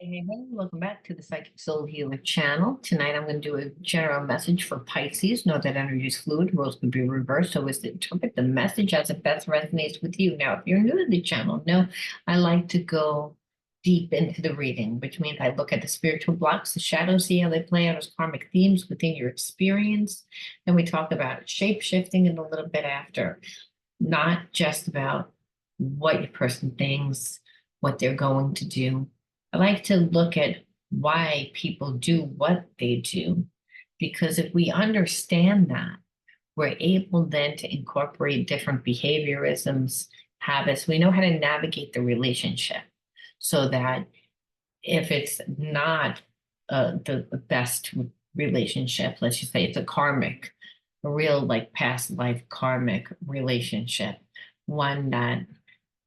Hey, welcome back to the Psychic Soul Healer channel. Tonight I'm going to do a general message for Pisces. Know that energy is fluid, roles can be reversed, so is to interpret the message as it best resonates with you. Now, if you're new to the channel, know I like to go deep into the reading, which means I look at the spiritual blocks, the shadows, see how they play out as karmic themes within your experience. Then we talk about shape shifting in a little bit after, not just about what your person thinks, what they're going to do. I like to look at why people do what they do, because if we understand that, we're able then to incorporate different behaviorisms, habits. We know how to navigate the relationship so that if it's not the best relationship, let's just say it's a karmic, a real like past life karmic relationship, one that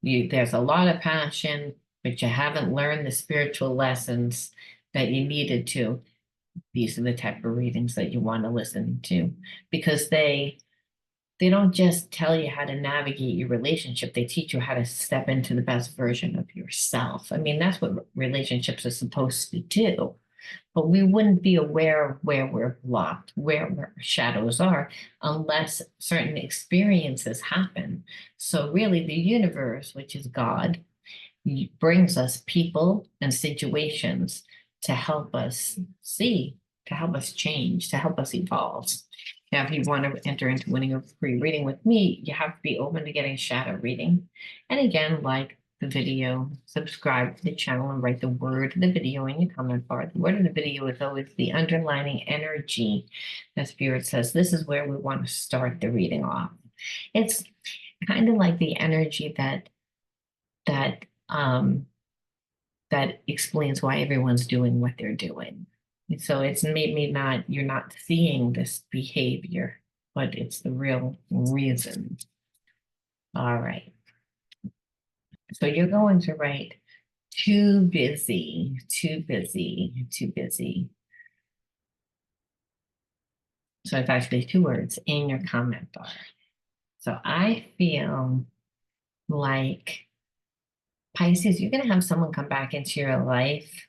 there's a lot of passion, but you haven't learned the spiritual lessons that you needed to. These are the type of readings that you want to listen to, because they don't just tell you how to navigate your relationship, they teach you how to step into the best version of yourself. I mean, that's what relationships are supposed to do. But we wouldn't be aware of where we're blocked, where our shadows are, unless certain experiences happen. So really the universe, which is God, brings us people and situations to help us see, to help us change, to help us evolve. Now, if you want to enter into winning a free reading with me, you have to be open to getting a shadow reading. And again, like the video, subscribe to the channel, and write the word of the video in your comment bar. The word of the video is always the underlining energy that Spirit says, this is where we want to start the reading off. It's kind of like the energy that um, that explains why everyone's doing what they're doing. So it's maybe not, you're not seeing this behavior, but it's the real reason. All right. So you're going to write too busy, too busy, too busy. So it's actually two words in your comment bar. So I feel like Pisces, you're going to have someone come back into your life,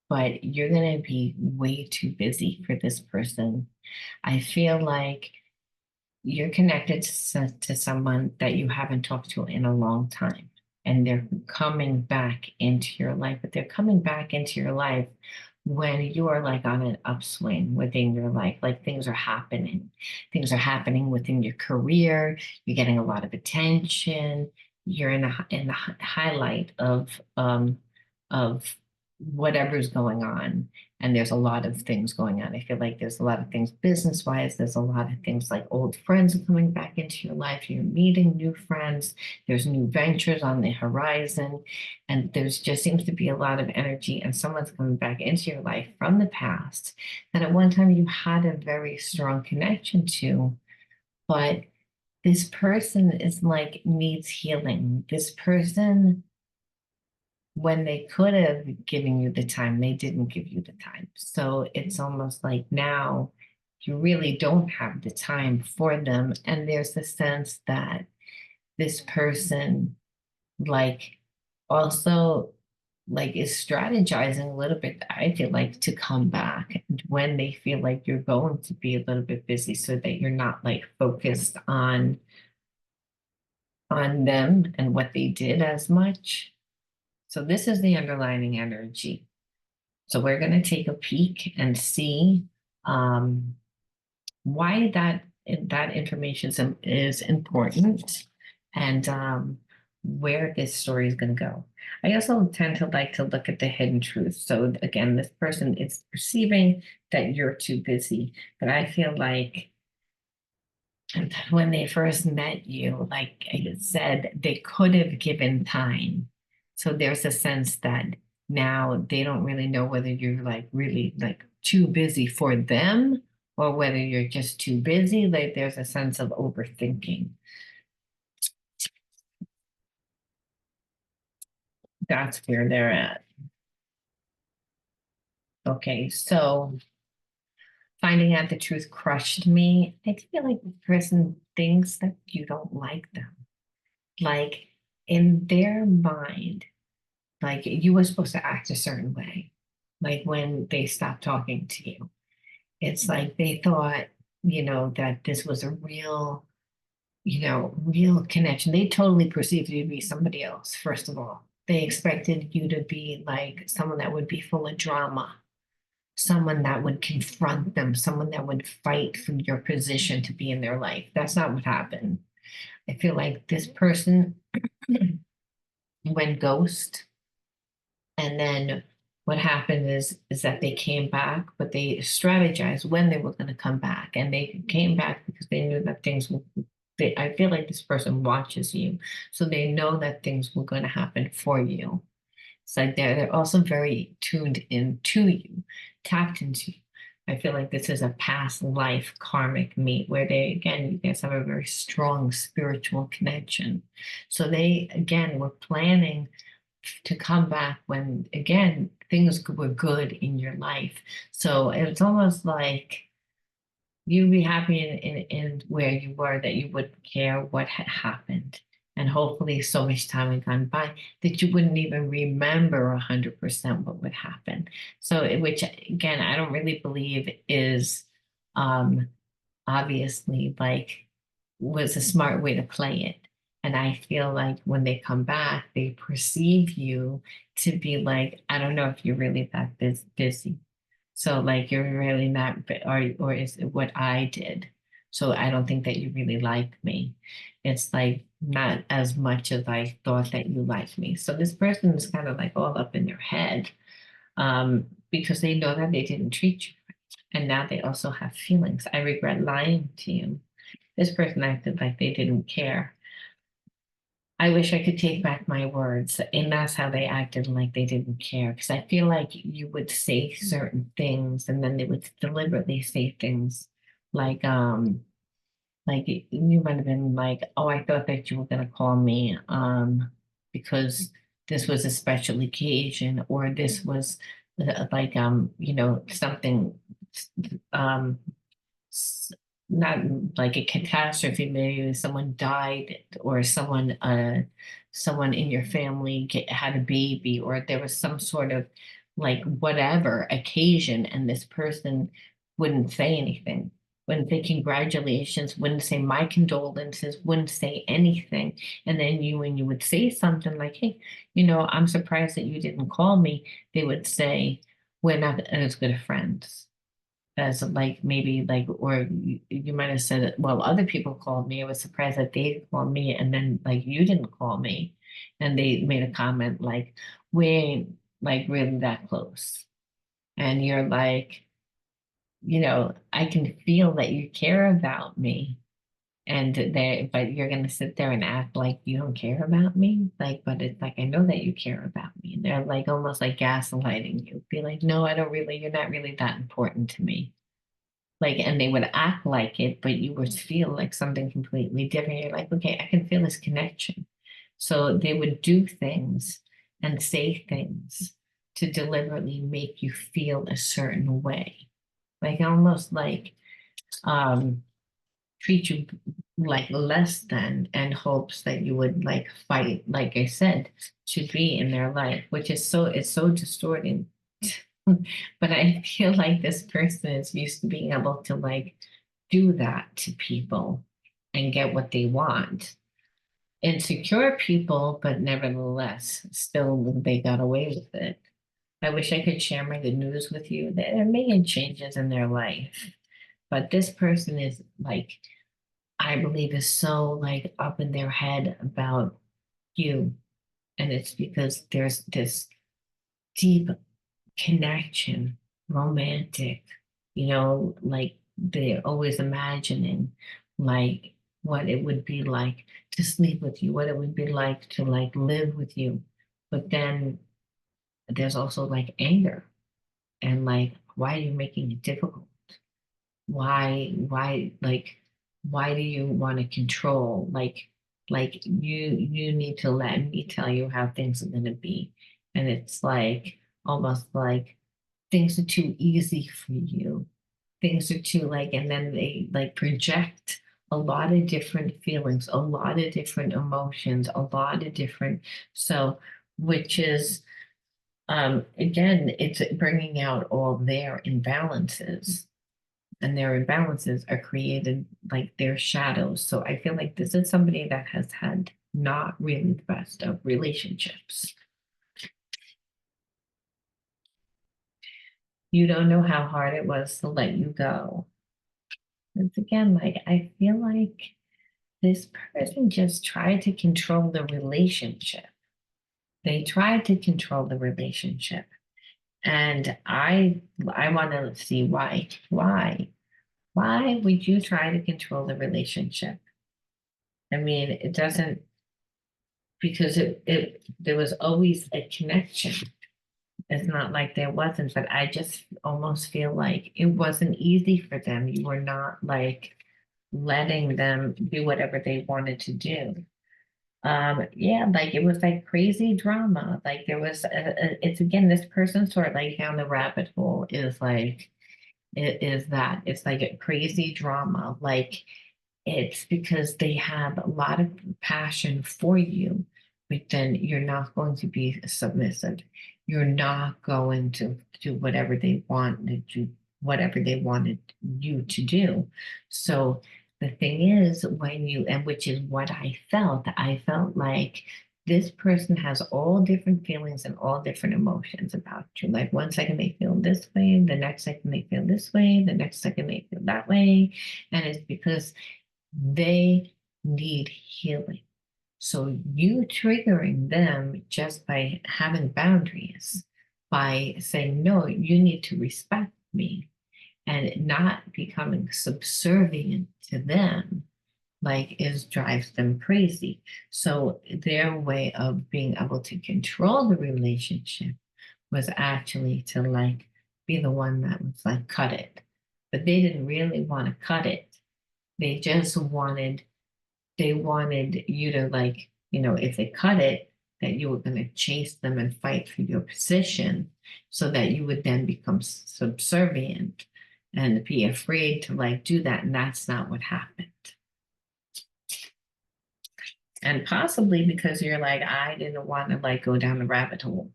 but you're going to be way too busy for this person. I feel like you're connected to someone that you haven't talked to in a long time, and they're coming back into your life, but they're coming back into your life when you are like on an upswing within your life, like things are happening. Things are happening within your career. You're getting a lot of attention. You're in the highlight of whatever's going on. And there's a lot of things going on. I feel like there's a lot of things business wise. There's a lot of things like old friends are coming back into your life. You're meeting new friends. There's new ventures on the horizon. And there's just seems to be a lot of energy, and someone's coming back into your life from the past that at one time you had a very strong connection to. But this person is like needs healing. This person, when they could have given you the time, they didn't give you the time. So it's almost like now you really don't have the time for them. And there's a sense that this person, like, also like is strategizing a little bit, I feel like, to come back when they feel like you're going to be a little bit busy, so that you're not like focused on them and what they did as much. So this is the underlining energy. So we're going to take a peek and see why that information is important, and where this story is going to go. I also tend to like to look at the hidden truth. So again, this person is perceiving that you're too busy, but I feel like when they first met you, like I said, they could have given time. So there's a sense that now they don't really know whether you're like really like too busy for them, or whether you're just too busy. Like there's a sense of overthinking. That's where they're at. Okay, so finding out the truth crushed me. I feel like the person thinks that you don't like them. Like in their mind, like you were supposed to act a certain way. Like when they stopped talking to you, it's like they thought, that this was a real, real connection. They totally perceived you to be somebody else, first of all. They expected you to be like someone that would be full of drama, someone that would confront them, someone that would fight for your position to be in their life. That's not what happened. I feel like this person went ghost, and then what happened is that they came back, but they strategized when they were going to come back, and they came back because they knew that things were. I feel like this person watches you, so they know that things were going to happen for you. It's like they're also very tuned into you, tapped into you. I feel like this is a past life karmic meet where you guys have a very strong spiritual connection. So they, again, were planning to come back when, again, things were good in your life. So it's almost like you'd be happy in where you were, that you wouldn't care what had happened. And hopefully so much time had gone by that you wouldn't even remember 100% what would happen. So, which again, I don't really believe is um, obviously like was a smart way to play it. And I feel like when they come back, they perceive you to be like, I don't know if you're really that busy. So like you're really not, or is it what I did? So I don't think that you really like me. It's like not as much as I thought that you liked me. So this person is kind of like all up in their head, because they know that they didn't treat you right. And now they also have feelings. I regret lying to you. This person acted like they didn't care. I wish I could take back my words. And that's how they acted, like they didn't care. Because I feel like you would say certain things and then they would deliberately say things like, you might have been like, oh, I thought that you were gonna call me because this was a special occasion, or this was like something um s- not like a catastrophe, maybe someone died, or someone in your family had a baby, or there was some sort of like whatever occasion, and this person wouldn't say anything, wouldn't say congratulations, wouldn't say my condolences, wouldn't say anything. And then when you would say something like, hey, I'm surprised that you didn't call me, they would say, we're not as good of friends as like maybe like, or you might have said, well, other people called me. I was surprised that they called me, and then like you didn't call me. And they made a comment like, we ain't like really that close. And you're like, I can feel that you care about me. But you're gonna sit there and act like you don't care about me. Like, but it's like I know that you care about me. And they're like almost like gaslighting you. Be like, no, I don't really, you're not really that important to me. Like, and they would act like it, but you would feel like something completely different. You're like, okay, I can feel this connection. So they would do things and say things to deliberately make you feel a certain way. Like almost like um treat you like less than, and hopes that you would like fight, like I said, to be in their life, which is it's so distorting. But I feel like this person is used to being able to like do that to people and get what they want. Insecure people, but nevertheless, still they got away with it. I wish I could share my good news with you. They're making changes in their life, but this person is like, I believe, is so like up in their head about you. And it's because there's this deep connection, romantic, like they're always imagining like what it would be like to sleep with you, what it would be like to like live with you. But then there's also like anger and like, why are you making it difficult? Why do you want to control? Like you need to let me tell you how things are gonna be. And it's like almost like things are too easy for you. Things are too like, and then they like project a lot of different feelings, a lot of different emotions, a lot of different. So which is, again, it's bringing out all their imbalances. And their imbalances are created like their shadows. So I feel like this is somebody that has had not really the best of relationships. You don't know how hard it was to let you go. It's again, like, I feel like this person just tried to control the relationship. They tried to control the relationship. And I want to see why. Why would you try to control the relationship? I mean, it doesn't, because it there was always a connection. It's not like there wasn't, but I just almost feel like it wasn't easy for them. You were not like letting them do whatever they wanted to do. Yeah, like it was like crazy drama. Like there was it's again, this person sort of like down the rabbit hole is like it is that it's like a crazy drama. Like it's because they have a lot of passion for you, but then you're not going to be submissive. You're not going to do whatever they want to do, whatever they wanted you to do. So the thing is, when you, and which is what I felt like this person has all different feelings and all different emotions about you. Like one second they feel this way, the next second they feel this way, the next second they feel that way. And it's because they need healing. So you triggering them just by having boundaries, by saying, no, you need to respect me and not becoming subservient to them, like is drives them crazy. So their way of being able to control the relationship was actually to like be the one that was like cut it. But they didn't really want to cut it. They just wanted you to like, if they cut it, that you were going to chase them and fight for your position so that you would then become subservient and be afraid to like do that. And that's not what happened. And possibly because you're like, I didn't want to like go down the rabbit hole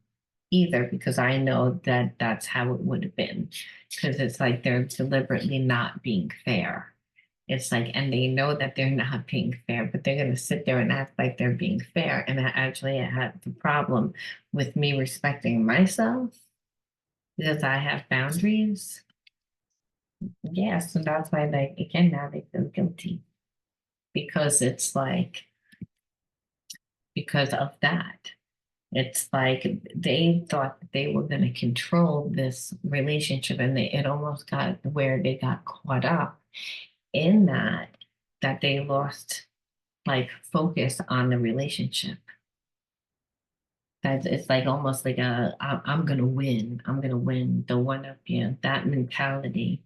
either, because I know that that's how it would have been. Because it's like they're deliberately not being fair. It's like, and they know that they're not being fair, but they're going to sit there and act like they're being fair. And I actually had the problem with me respecting myself because I have boundaries. Yes, and that's why, like, again, now they feel guilty because it's like, because of that. It's like they thought that they were going to control this relationship, and it almost got where they got caught up in that they lost like focus on the relationship. That it's like almost like I'm gonna win. I'm gonna win the one up, that mentality.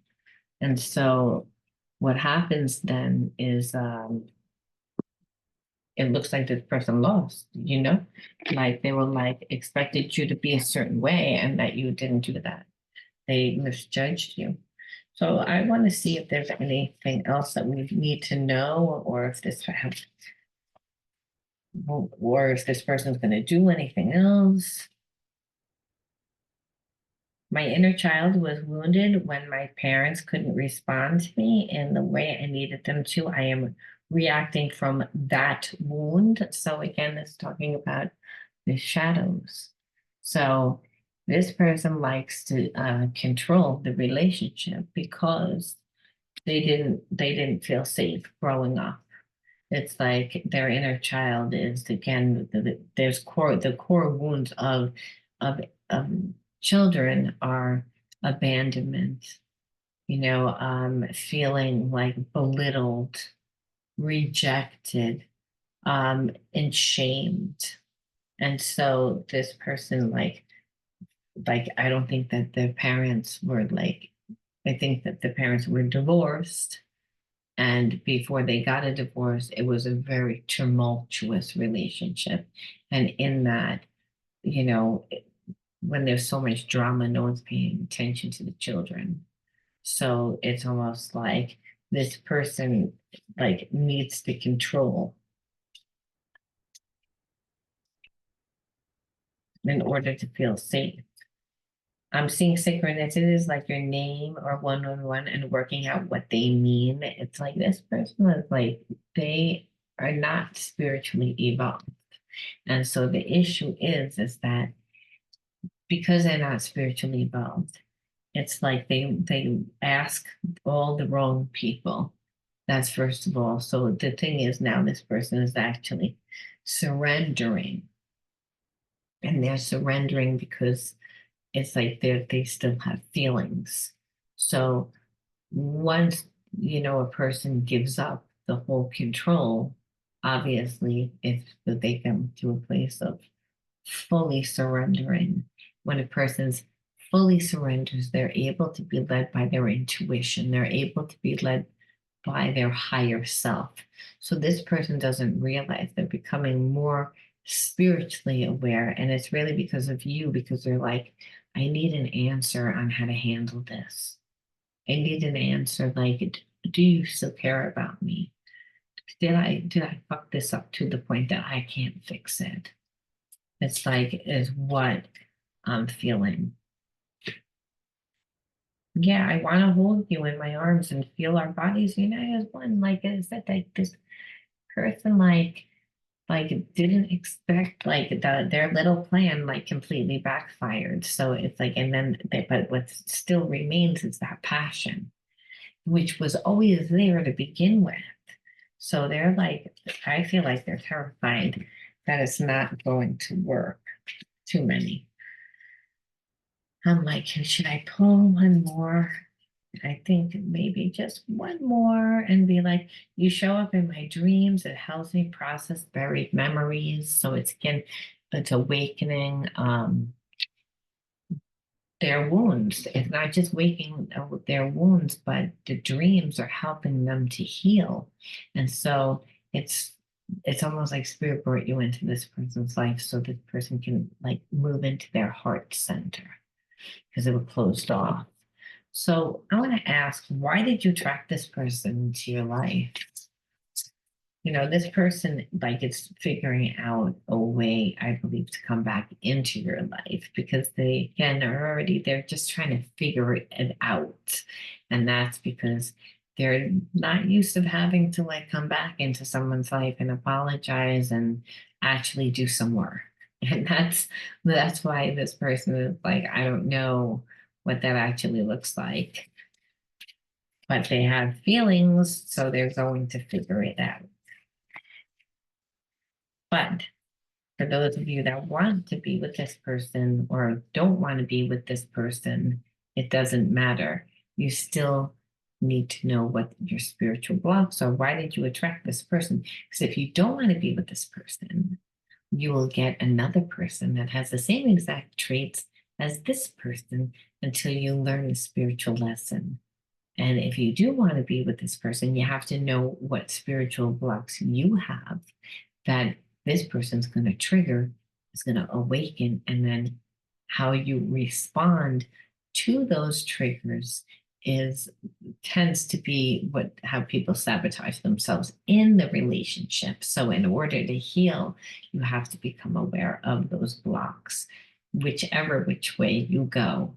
And so what happens then is it looks like this person lost, like they were like expected you to be a certain way and that you didn't do that. They misjudged you. So I want to see if there's anything else that we need to know, or if this person's going to do anything else. My inner child was wounded when my parents couldn't respond to me in the way I needed them to. I am reacting from that wound. So again, it's talking about the shadows. So this person likes to control the relationship because they didn't feel safe growing up. It's like their inner child is again the core wounds of children are abandonment, feeling like belittled, rejected, and shamed. And so this person like I don't think that the parents were like, I think that the parents were divorced. And before they got a divorce, it was a very tumultuous relationship. And in that, you know, when there's so much drama, no one's paying attention to the children. So it's almost like this person like needs to control. in order to feel safe. I'm seeing synchronicities like your name or one-on-one and working out what they mean. It's like this person is like, they are not spiritually evolved. And so the issue is that because they're not spiritually evolved, it's like they ask all the wrong people. That's first of all. So the thing is now this person is actually surrendering. And they're surrendering because it's like they still have feelings. So once a person gives up the whole control, obviously if they come to a place of fully surrendering, when a person's fully surrenders, they're able to be led by their intuition, they're able to be led by their higher self. So this person doesn't realize they're becoming more spiritually aware. And it's really because of you, because they're like, I need an answer on how to handle this. I need an answer like, do you still care about me? Did I fuck this up to the point that I can't fix it? It's like is what I'm feeling. Yeah, I want to hold you in my arms and feel our bodies unite as one. Like is that like this person like didn't expect like their little plan like completely backfired. So it's like and then but what still remains is that passion, which was always there to begin with. So they're like, I feel like they're terrified that it's not going to work. Too many. I'm like, should I pull one more? I think maybe just one more and be like, you show up in my dreams. It helps me process buried memories. So it's awakening their wounds. It's not just waking their wounds, but the dreams are helping them to heal. And so it's it's almost like spirit brought you into this person's life so this person can like move into their heart center because it was closed off. So I want to ask, why did you attract this person into your life? This person like it's figuring out a way, I believe, to come back into your life because they again are already they're just trying to figure it out. And that's because they're not used to having to like come back into someone's life and apologize and actually do some work. And that's why this person is like, I don't know what that actually looks like. But they have feelings, so they're going to figure it out. But for those of you that want to be with this person or don't want to be with this person, it doesn't matter. You still need to know what your spiritual blocks are. Why did you attract this person? Because if you don't want to be with this person, you will get another person that has the same exact traits as this person until you learn the spiritual lesson. And if you do want to be with this person, you have to know what spiritual blocks you have that this person's going to trigger, is going to awaken, and then how you respond to those triggers is tends to be how people sabotage themselves in the relationship. So in order to heal, you have to become aware of those blocks, which way you go.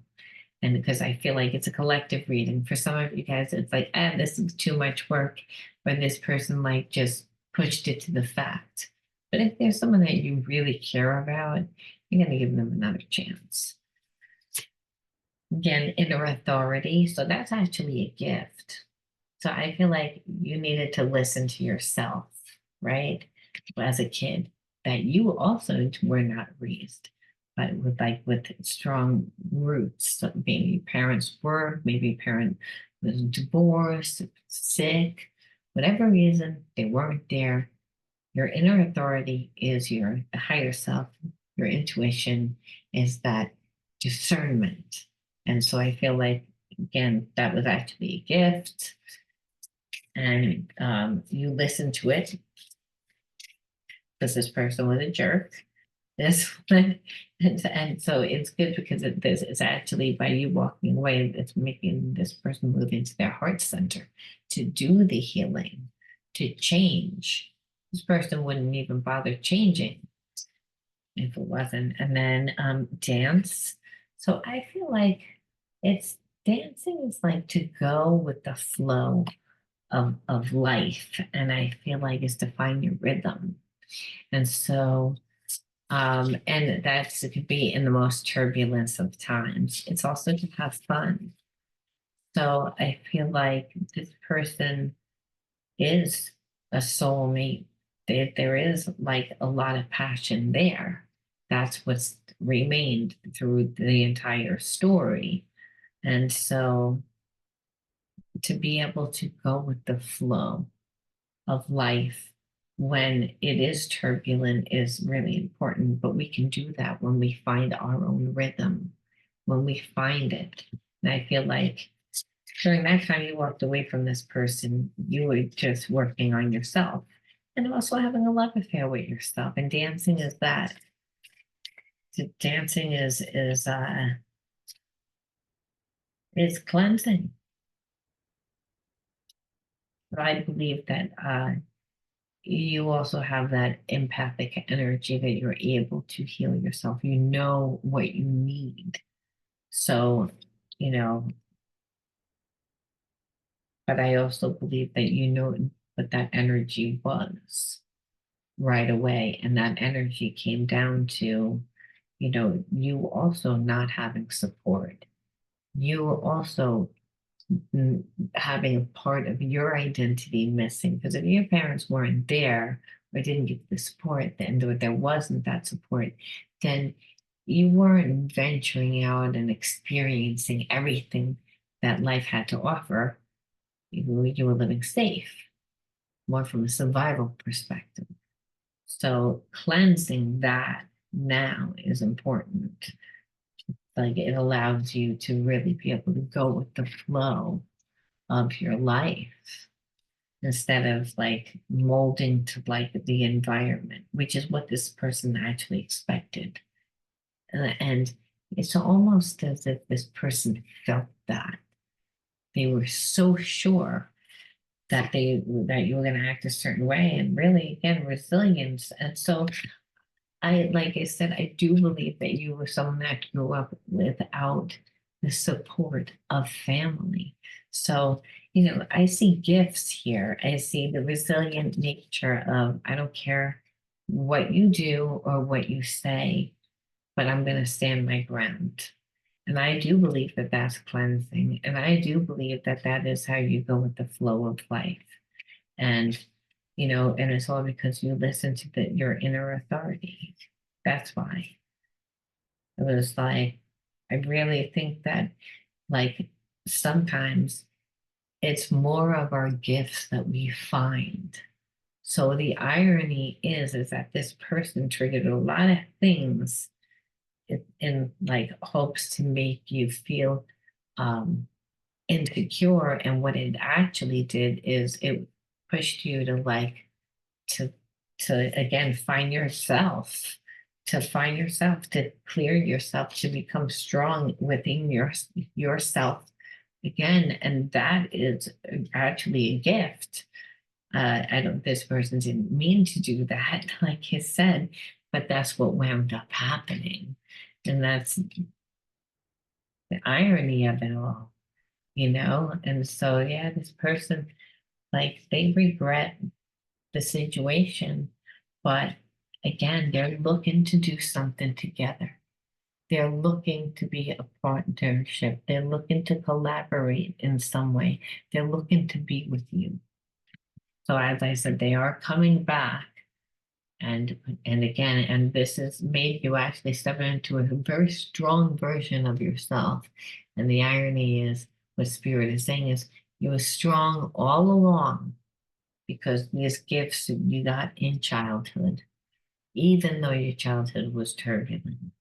And because I feel like it's a collective reading. For some of you guys, it's like, this is too much work, when this person like just pushed it to the fact. But if there's someone that you really care about, you're going to give them another chance. Again, inner authority. So that's actually a gift. So I feel like you needed to listen to yourself, right? As a kid, that you also were not raised, but with strong roots. So maybe your parents were, maybe your parent was divorced, sick, whatever reason, they weren't there. Your inner authority is your higher self. Your intuition is that discernment. And so I feel like, again, that was actually a gift. And you listen to it because this person was a jerk. This one, and so it's good because it's actually by you walking away, it's making this person move into their heart center to do the healing, to change. This person wouldn't even bother changing if it wasn't. And then dance. So I feel like it's dancing is like to go with the flow of life. And I feel like it's to find your rhythm. And so and that's it could be in the most turbulence of times. It's also to have fun. So I feel like this person is a soulmate. There is like a lot of passion there. That's what's remained through the entire story. And so to be able to go with the flow of life when it is turbulent is really important. But we can do that when we find our own rhythm, when we find it. And I feel like during that time you walked away from this person, you were just working on yourself and also having a love affair with yourself. And dancing is that. Dancing is cleansing. But I believe that you also have that empathic energy that you're able to heal yourself. You know what you need. So, you know, but I also believe that you know what that energy was right away. And that energy came down to, you also not having support. You also having a part of your identity missing. Because if your parents weren't there or didn't give the support, then there wasn't that support, then you weren't venturing out and experiencing everything that life had to offer. You were living safe, more from a survival perspective. So cleansing that now is important. Like it allows you to really be able to go with the flow of your life instead of like molding to like the environment, which is what this person actually expected. And it's almost as if this person felt that they were so sure that you were going to act a certain way, and really again resilience. And so like I said, I do believe that you were someone that grew up without the support of family. So, I see gifts here. I see the resilient nature of, I don't care what you do or what you say, but I'm going to stand my ground. And I do believe that that's cleansing. And I do believe that that is how you go with the flow of life. And, and it's all because you listen to your inner authority. That's why. It was like, I really think that, like, sometimes it's more of our gifts that we find. So the irony is that this person triggered a lot of things in like hopes to make you feel um, insecure. And what it actually did is it pushed you to like to again find yourself, to clear yourself, to become strong within yourself again. And that is actually a gift. I don't, this person didn't mean to do that, like you said, but that's what wound up happening. And that's the irony of it all, And so, yeah, this person, like, they regret the situation, but again, they're looking to do something together. They're looking to be a partnership. They're looking to collaborate in some way. They're looking to be with you. So as I said, they are coming back. And again, and this has made you actually step into a very strong version of yourself. And the irony is, what Spirit is saying is, you were strong all along because these gifts that you got in childhood, even though your childhood was turbulent.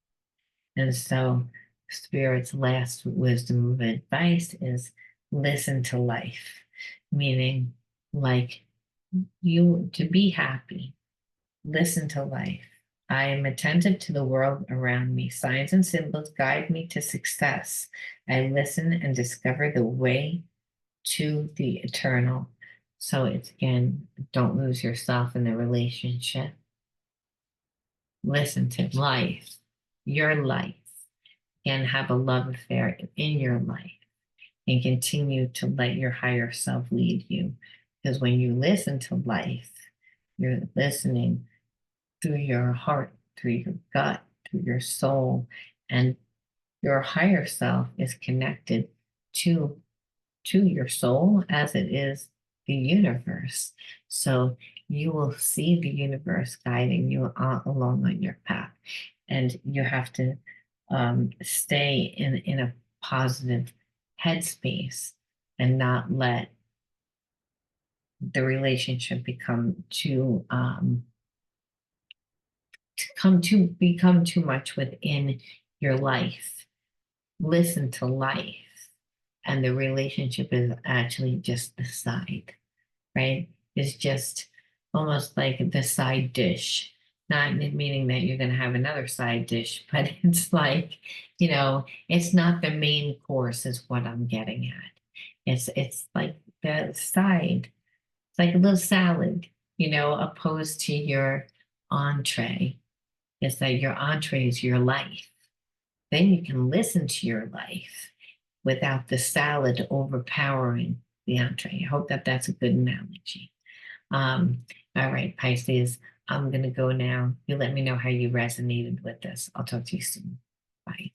And so, Spirit's last wisdom of advice is listen to life, meaning like you to be happy, listen to life. I am attentive to the world around me. Signs and symbols guide me to success. I listen and discover the way to the eternal. So it's again, don't lose yourself in the relationship. listen to life, your life, and have a love affair in your life and continue to let your higher self lead you. Because when you listen to life, you're listening through your heart, through your gut, through your soul, and your higher self is connected to your soul as it is the universe. So you will see the universe guiding you along on your path. And you have to stay in a positive headspace and not let the relationship become too much within your life. Listen to life, and the relationship is actually just the side, right? It's just almost like the side dish, not meaning that you're going to have another side dish, but it's like, it's not the main course, is what I'm getting at. It's like the side. It's like a little salad, opposed to your entree. It's that your entree is your life. Then you can listen to your life without the salad overpowering the entree. I hope that that's a good analogy. All right, Pisces, I'm going to go now. You let me know how you resonated with this. I'll talk to you soon. Bye.